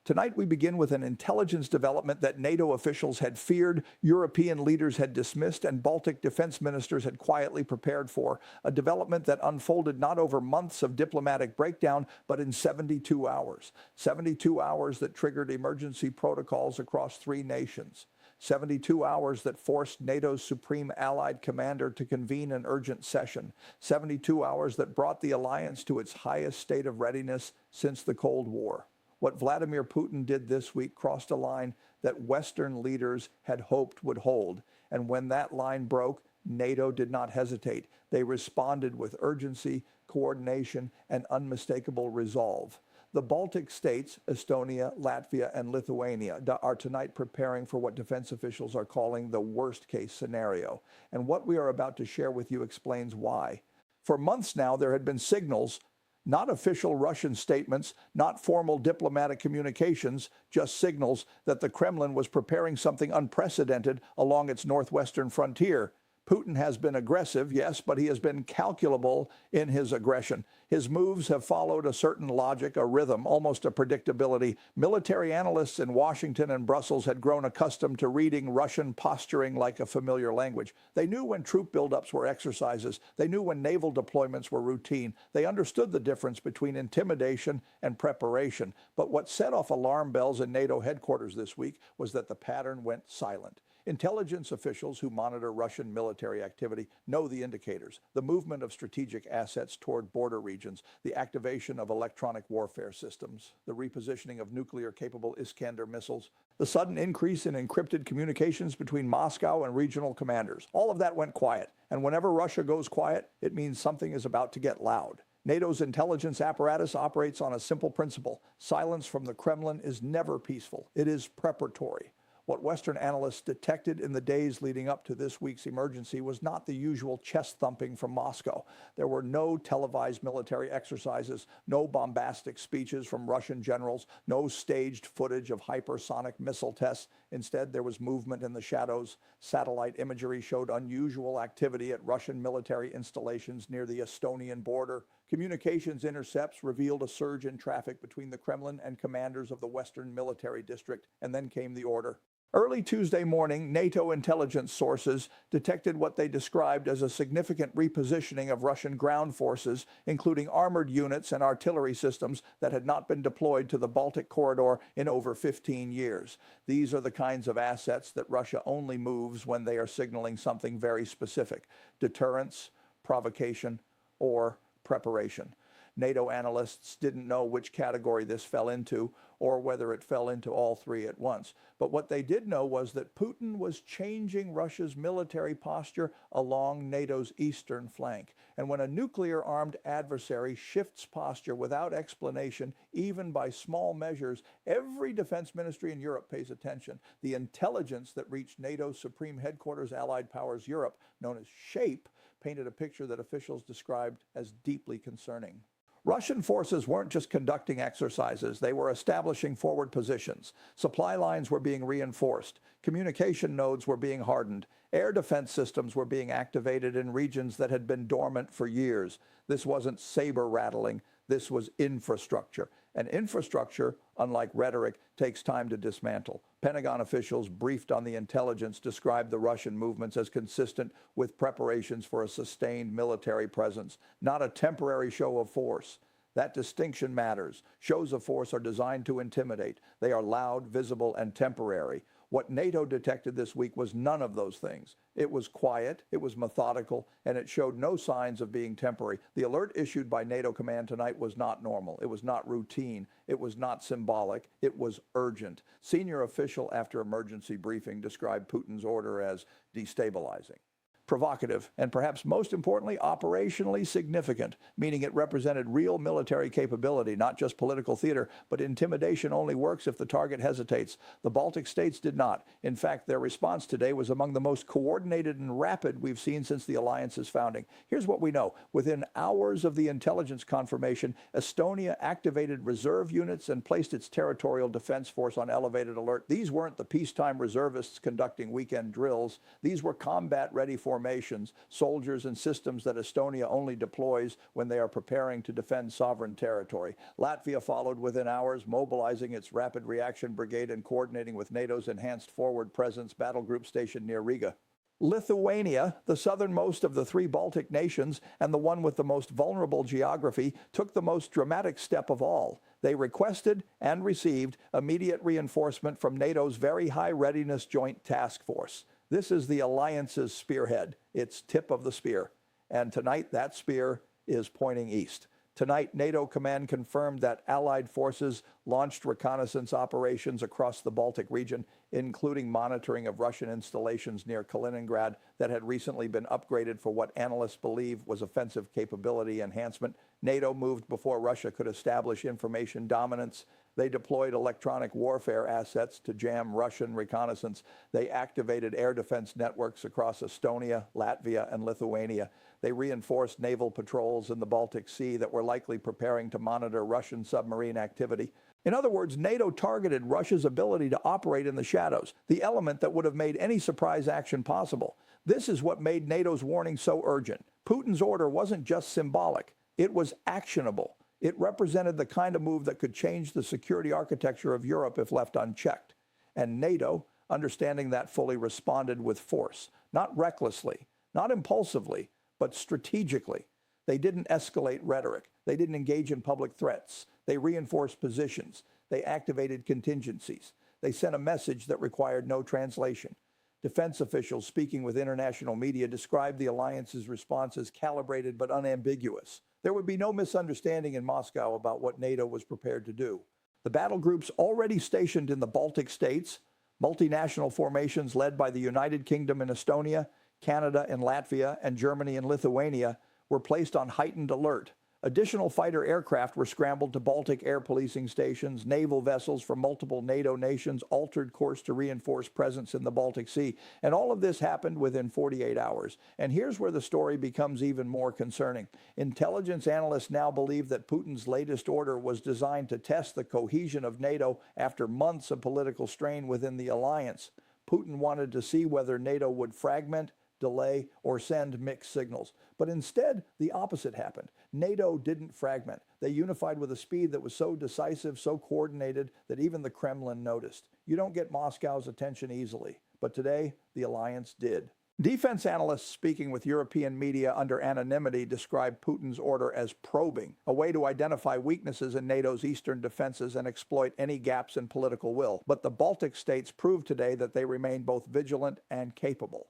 Tonight, we begin with an intelligence development that NATO officials had feared, European leaders had dismissed, and Baltic defense ministers had quietly prepared for. A development that unfolded not over months of diplomatic breakdown, but in 72 hours. 72 hours that triggered emergency protocols across 3 nations. 72 hours that forced NATO's supreme allied commander to convene an urgent session. 72 hours that brought the alliance to its highest state of readiness since the Cold War. What Vladimir Putin did this week crossed a line that Western leaders had hoped would hold. And when that line broke, NATO did not hesitate. They responded with urgency, coordination, and unmistakable resolve. The Baltic States, Estonia, Latvia, and Lithuania are tonight preparing for what defense officials are calling the worst-case scenario. And what we are about to share with you explains why. For months now, there had been signals, not official Russian statements, not formal diplomatic communications, just signals that the Kremlin was preparing something unprecedented along its northwestern frontier. Putin has been aggressive, yes, but he has been calculable in his aggression. His moves have followed a certain logic, a rhythm, almost a predictability. Military analysts in Washington and Brussels had grown accustomed to reading Russian posturing like a familiar language. They knew when troop buildups were exercises. They knew when naval deployments were routine. They understood the difference between intimidation and preparation. But what set off alarm bells in NATO headquarters this week was that the pattern went silent. Intelligence officials who monitor Russian military activity know the indicators: the movement of strategic assets toward border regions, the activation of electronic warfare systems, the repositioning of nuclear-capable Iskander missiles, the sudden increase in encrypted communications between Moscow and regional commanders. All of that went quiet, and whenever Russia goes quiet, it means something is about to get loud. NATO's intelligence apparatus operates on a simple principle: silence from the Kremlin is never peaceful. It is preparatory. What Western analysts detected in the days leading up to this week's emergency was not the usual chest thumping from Moscow. There were no televised military exercises, no bombastic speeches from Russian generals, no staged footage of hypersonic missile tests. Instead, there was movement in the shadows. Satellite imagery showed unusual activity at Russian military installations near the Estonian border. Communications intercepts revealed a surge in traffic between the Kremlin and commanders of the Western Military District, and then came the order. Early Tuesday morning, NATO intelligence sources detected what they described as a significant repositioning of Russian ground forces, including armored units and artillery systems that had not been deployed to the Baltic corridor in over 15 years. These are the kinds of assets that Russia only moves when they are signaling something very specific: deterrence, provocation, or preparation. NATO analysts didn't know which category this fell into or whether it fell into all 3 at once. But what they did know was that Putin was changing Russia's military posture along NATO's eastern flank. And when a nuclear-armed adversary shifts posture without explanation, even by small measures, every defense ministry in Europe pays attention. The intelligence that reached NATO's Supreme Headquarters Allied Powers Europe, known as SHAPE, painted a picture that officials described as deeply concerning. Russian forces weren't just conducting exercises, they were establishing forward positions. Supply lines were being reinforced. Communication nodes were being hardened. Air defense systems were being activated in regions that had been dormant for years. This wasn't saber rattling, this was infrastructure. And infrastructure, unlike rhetoric, takes time to dismantle. Pentagon officials briefed on the intelligence described the Russian movements as consistent with preparations for a sustained military presence, not a temporary show of force. That distinction matters. Shows of force are designed to intimidate. They are loud, visible, and temporary. What NATO detected this week was none of those things. It was quiet, it was methodical, and it showed no signs of being temporary. The alert issued by NATO command tonight was not normal. It was not routine. It was not symbolic. It was urgent. Senior official after emergency briefing described Putin's order as destabilizing, provocative, and perhaps most importantly, operationally significant, meaning it represented real military capability, not just political theater. But intimidation only works if the target hesitates. The Baltic states did not. In fact, their response today was among the most coordinated and rapid we've seen since the alliance's founding. Here's what we know. Within hours of the intelligence confirmation, Estonia activated reserve units and placed its territorial defense force on elevated alert. These weren't the peacetime reservists conducting weekend drills. These were combat-ready forces formations, soldiers and systems that Estonia only deploys when they are preparing to defend sovereign territory. Latvia followed within hours, mobilizing its Rapid Reaction Brigade and coordinating with NATO's Enhanced Forward Presence battle group stationed near Riga. Lithuania, the southernmost of the three Baltic nations and the one with the most vulnerable geography, took the most dramatic step of all. They requested and received immediate reinforcement from NATO's Very High Readiness Joint Task Force. This is the alliance's spearhead, its tip of the spear. And tonight that spear is pointing east. Tonight, NATO command confirmed that Allied forces launched reconnaissance operations across the Baltic region, including monitoring of Russian installations near Kaliningrad that had recently been upgraded for what analysts believe was offensive capability enhancement. NATO moved before Russia could establish information dominance. They deployed electronic warfare assets to jam Russian reconnaissance. They activated air defense networks across Estonia, Latvia, and Lithuania. They reinforced naval patrols in the Baltic Sea that were likely preparing to monitor Russian submarine activity. In other words, NATO targeted Russia's ability to operate in the shadows, the element that would have made any surprise action possible. This is what made NATO's warning so urgent. Putin's order wasn't just symbolic, it was actionable. It represented the kind of move that could change the security architecture of Europe if left unchecked. And NATO, understanding that fully, responded with force, not recklessly, not impulsively, but strategically. They didn't escalate rhetoric. They didn't engage in public threats. They reinforced positions. They activated contingencies. They sent a message that required no translation. Defense officials speaking with international media described the alliance's response as calibrated but unambiguous. There would be no misunderstanding in Moscow about what NATO was prepared to do. The battle groups already stationed in the Baltic States, multinational formations led by the United Kingdom and Estonia, Canada and Latvia, and Germany and Lithuania, were placed on heightened alert. Additional fighter aircraft were scrambled to Baltic air policing stations. Naval vessels from multiple NATO nations altered course to reinforce presence in the Baltic Sea. And all of this happened within 48 hours. And here's where the story becomes even more concerning. Intelligence analysts now believe that Putin's latest order was designed to test the cohesion of NATO after months of political strain within the alliance. Putin wanted to see whether NATO would fragment, delay, or send mixed signals. But instead, the opposite happened. NATO didn't fragment. They unified with a speed that was so decisive, so coordinated, that even the Kremlin noticed. You don't get Moscow's attention easily. But today, the alliance did. Defense analysts speaking with European media under anonymity described Putin's order as probing, a way to identify weaknesses in NATO's eastern defenses and exploit any gaps in political will. But the Baltic states proved today that they remain both vigilant and capable.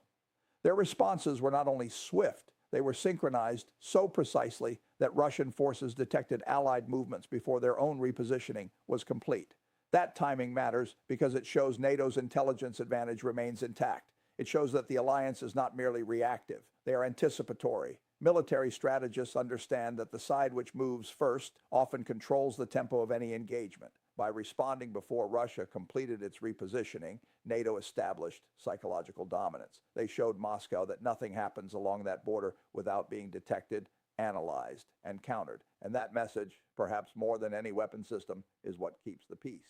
Their responses were not only swift, they were synchronized so precisely that Russian forces detected Allied movements before their own repositioning was complete. That timing matters because it shows NATO's intelligence advantage remains intact. It shows that the alliance is not merely reactive. They are anticipatory. Military strategists understand that the side which moves first often controls the tempo of any engagement. By responding before Russia completed its repositioning, NATO established psychological dominance. They showed Moscow that nothing happens along that border without being detected, analyzed, and countered. And that message, perhaps more than any weapon system, is what keeps the peace.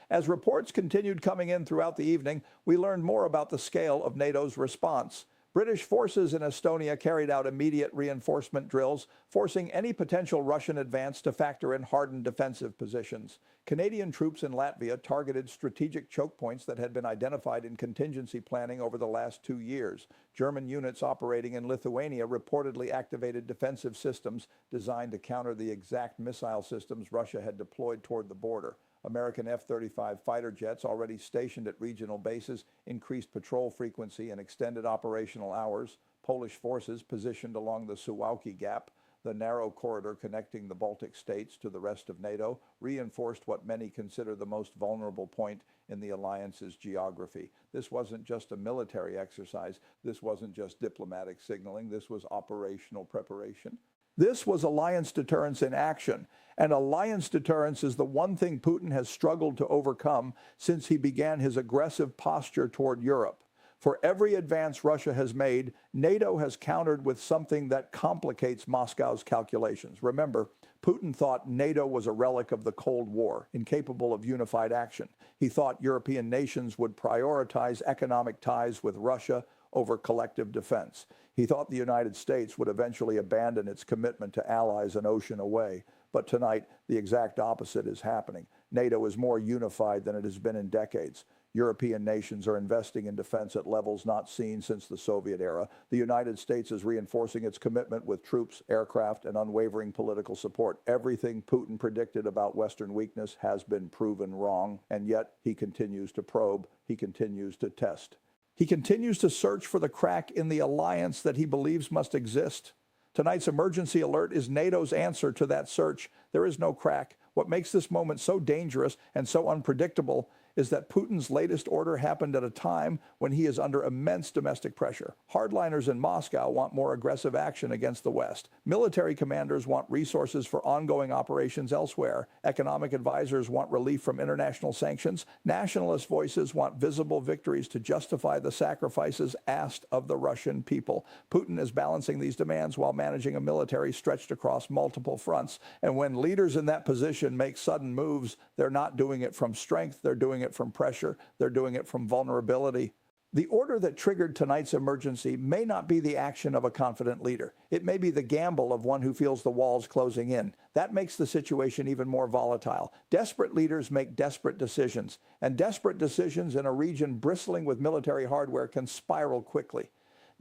As reports continued coming in throughout the evening, we learned more about the scale of NATO's response. British forces in Estonia carried out immediate reinforcement drills, forcing any potential Russian advance to factor in hardened defensive positions. Canadian troops in Latvia targeted strategic choke points that had been identified in contingency planning over the last 2 years. German units operating in Lithuania reportedly activated defensive systems designed to counter the exact missile systems Russia had deployed toward the border. American F-35 fighter jets already stationed at regional bases increased patrol frequency and extended operational hours. Polish forces positioned along the Suwałki Gap, the narrow corridor connecting the Baltic states to the rest of NATO, reinforced what many consider the most vulnerable point in the alliance's geography. This wasn't just a military exercise. This wasn't just diplomatic signaling. This was operational preparation. This was alliance deterrence in action, and alliance deterrence is the one thing Putin has struggled to overcome since he began his aggressive posture toward Europe. For every advance Russia has made, NATO has countered with something that complicates Moscow's calculations. Remember, Putin thought NATO was a relic of the Cold War, incapable of unified action. He thought European nations would prioritize economic ties with Russia over collective defense. He thought the United States would eventually abandon its commitment to allies an ocean away. But tonight, the exact opposite is happening. NATO is more unified than it has been in decades. European nations are investing in defense at levels not seen since the Soviet era. The United States is reinforcing its commitment with troops, aircraft, and unwavering political support. Everything Putin predicted about Western weakness has been proven wrong, and yet he continues to probe, he continues to test. He continues to search for the crack in the alliance that he believes must exist. Tonight's emergency alert is NATO's answer to that search. There is no crack. What makes this moment so dangerous and so unpredictable is that Putin's latest order happened at a time when he is under immense domestic pressure. Hardliners in Moscow want more aggressive action against the West. Military commanders want resources for ongoing operations elsewhere. Economic advisors want relief from international sanctions. Nationalist voices want visible victories to justify the sacrifices asked of the Russian people. Putin is balancing these demands while managing a military stretched across multiple fronts. And when leaders in that position make sudden moves, they're not doing it from strength, they're doing it from pressure, they're doing it from vulnerability. The order that triggered tonight's emergency may not be the action of a confident leader. It may be the gamble of one who feels the walls closing in. That makes the situation even more volatile. Desperate leaders make desperate decisions, and desperate decisions in a region bristling with military hardware can spiral quickly.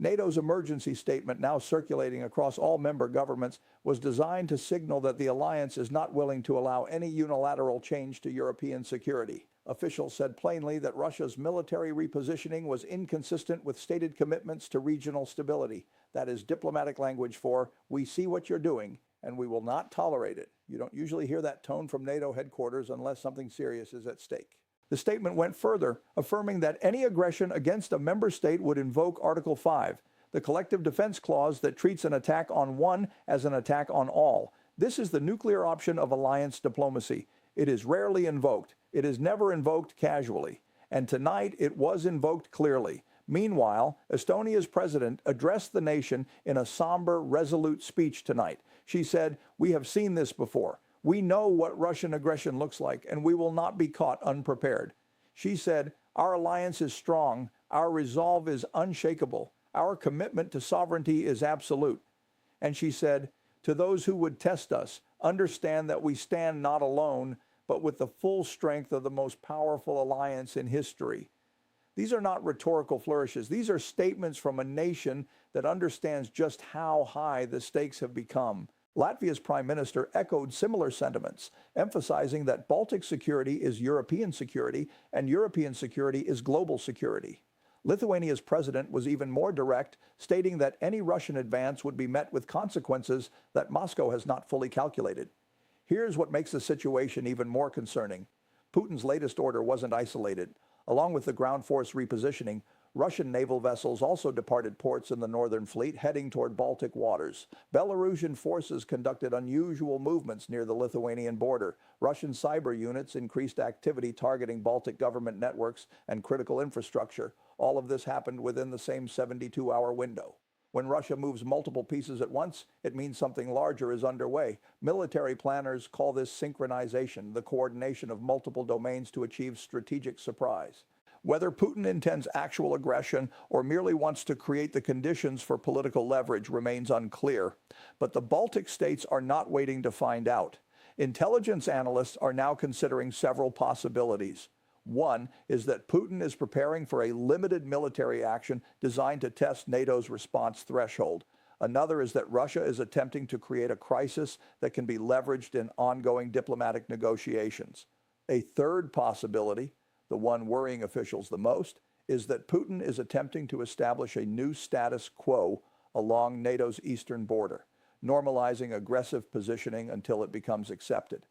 NATO's emergency statement, now circulating across all member governments, was designed to signal that the alliance is not willing to allow any unilateral change to European security. Officials said plainly that Russia's military repositioning was inconsistent with stated commitments to regional stability. That is diplomatic language for, we see what you're doing, and we will not tolerate it. You don't usually hear that tone from NATO headquarters unless something serious is at stake. The statement went further, affirming that any aggression against a member state would invoke Article 5, the collective defense clause that treats an attack on one as an attack on all. This is the nuclear option of alliance diplomacy. It is rarely invoked. It is never invoked casually. And tonight it was invoked clearly. Meanwhile, Estonia's president addressed the nation in a somber, resolute speech tonight. She said, "We have seen this before. We know what Russian aggression looks like, and we will not be caught unprepared." She said, "Our alliance is strong, our resolve is unshakable, our commitment to sovereignty is absolute." And she said, "To those who would test us, understand that we stand not alone, but with the full strength of the most powerful alliance in history." These are not rhetorical flourishes. These are statements from a nation that understands just how high the stakes have become. Latvia's prime minister echoed similar sentiments, emphasizing that Baltic security is European security and European security is global security. Lithuania's president was even more direct, stating that any Russian advance would be met with consequences that Moscow has not fully calculated. Here's what makes the situation even more concerning. Putin's latest order wasn't isolated. Along with the ground force repositioning, Russian naval vessels also departed ports in the Northern Fleet, heading toward Baltic waters. Belarusian forces conducted unusual movements near the Lithuanian border. Russian cyber units increased activity targeting Baltic government networks and critical infrastructure. All of this happened within the same 72-hour window. When Russia moves multiple pieces at once, it means something larger is underway. Military planners call this synchronization, the coordination of multiple domains to achieve strategic surprise. Whether Putin intends actual aggression or merely wants to create the conditions for political leverage remains unclear. But the Baltic states are not waiting to find out. Intelligence analysts are now considering several possibilities. One is that Putin is preparing for a limited military action designed to test NATO's response threshold. Another is that Russia is attempting to create a crisis that can be leveraged in ongoing diplomatic negotiations. A third possibility, the one worrying officials the most, is that Putin is attempting to establish a new status quo along NATO's eastern border, normalizing aggressive positioning until it becomes accepted.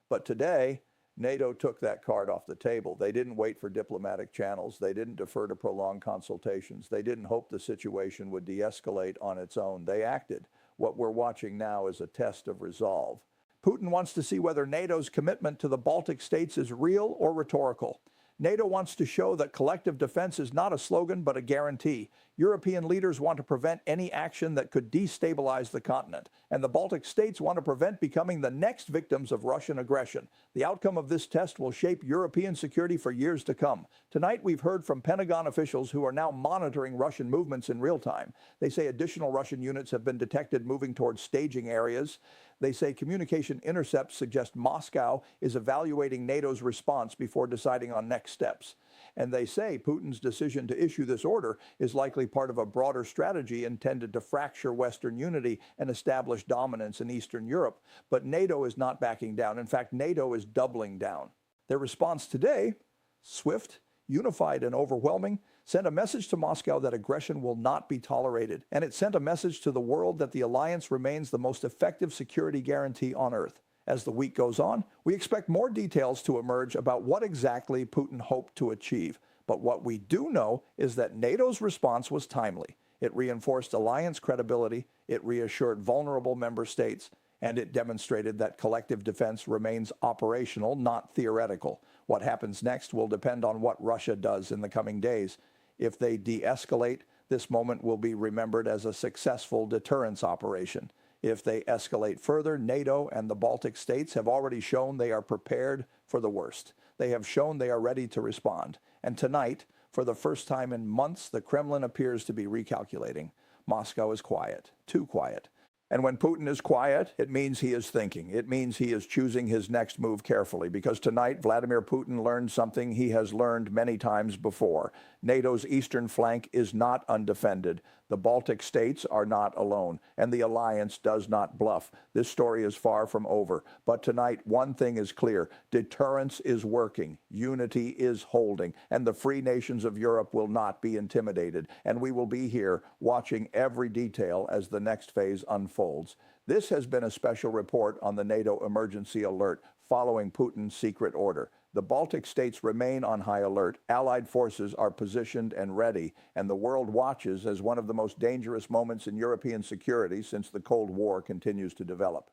But today, NATO took that card off the table. They didn't wait for diplomatic channels. They didn't defer to prolonged consultations. They didn't hope the situation would de-escalate on its own. They acted. What we're watching now is a test of resolve. Putin wants to see whether NATO's commitment to the Baltic states is real or rhetorical. NATO wants to show that collective defense is not a slogan but a guarantee. European leaders want to prevent any action that could destabilize the continent, and the Baltic states want to prevent becoming the next victims of Russian aggression. The outcome of this test will shape European security for years to come. Tonight, we've heard from Pentagon officials who are now monitoring Russian movements in real time. They say additional Russian units have been detected moving towards staging areas. They say communication intercepts suggest Moscow is evaluating NATO's response before deciding on next steps. And they say Putin's decision to issue this order is likely part of a broader strategy intended to fracture Western unity and establish dominance in Eastern Europe. But NATO is not backing down. In fact, NATO is doubling down. Their response today, swift, unified, and overwhelming, sent a message to Moscow that aggression will not be tolerated. And it sent a message to the world that the alliance remains the most effective security guarantee on Earth. As the week goes on, we expect more details to emerge about what exactly Putin hoped to achieve. But what we do know is that NATO's response was timely. It reinforced alliance credibility, it reassured vulnerable member states, and it demonstrated that collective defense remains operational, not theoretical. What happens next will depend on what Russia does in the coming days. If they de-escalate, this moment will be remembered as a successful deterrence operation. If they escalate further, NATO and the Baltic states have already shown they are prepared for the worst. They have shown they are ready to respond. And tonight, for the first time in months, the Kremlin appears to be recalculating. Moscow is quiet, too quiet. And when Putin is quiet, it means he is thinking. It means he is choosing his next move carefully, because tonight Vladimir Putin learned something he has learned many times before. NATO's eastern flank is not undefended. The Baltic states are not alone, and the alliance does not bluff. This story is far from over. But tonight, one thing is clear. Deterrence is working. Unity is holding. And the free nations of Europe will not be intimidated. And we will be here watching every detail as the next phase unfolds. This has been a special report on the NATO emergency alert following Putin's secret order. The Baltic states remain on high alert, Allied forces are positioned and ready, and the world watches as one of the most dangerous moments in European security since the Cold War continues to develop.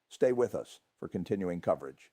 Stay with us for continuing coverage.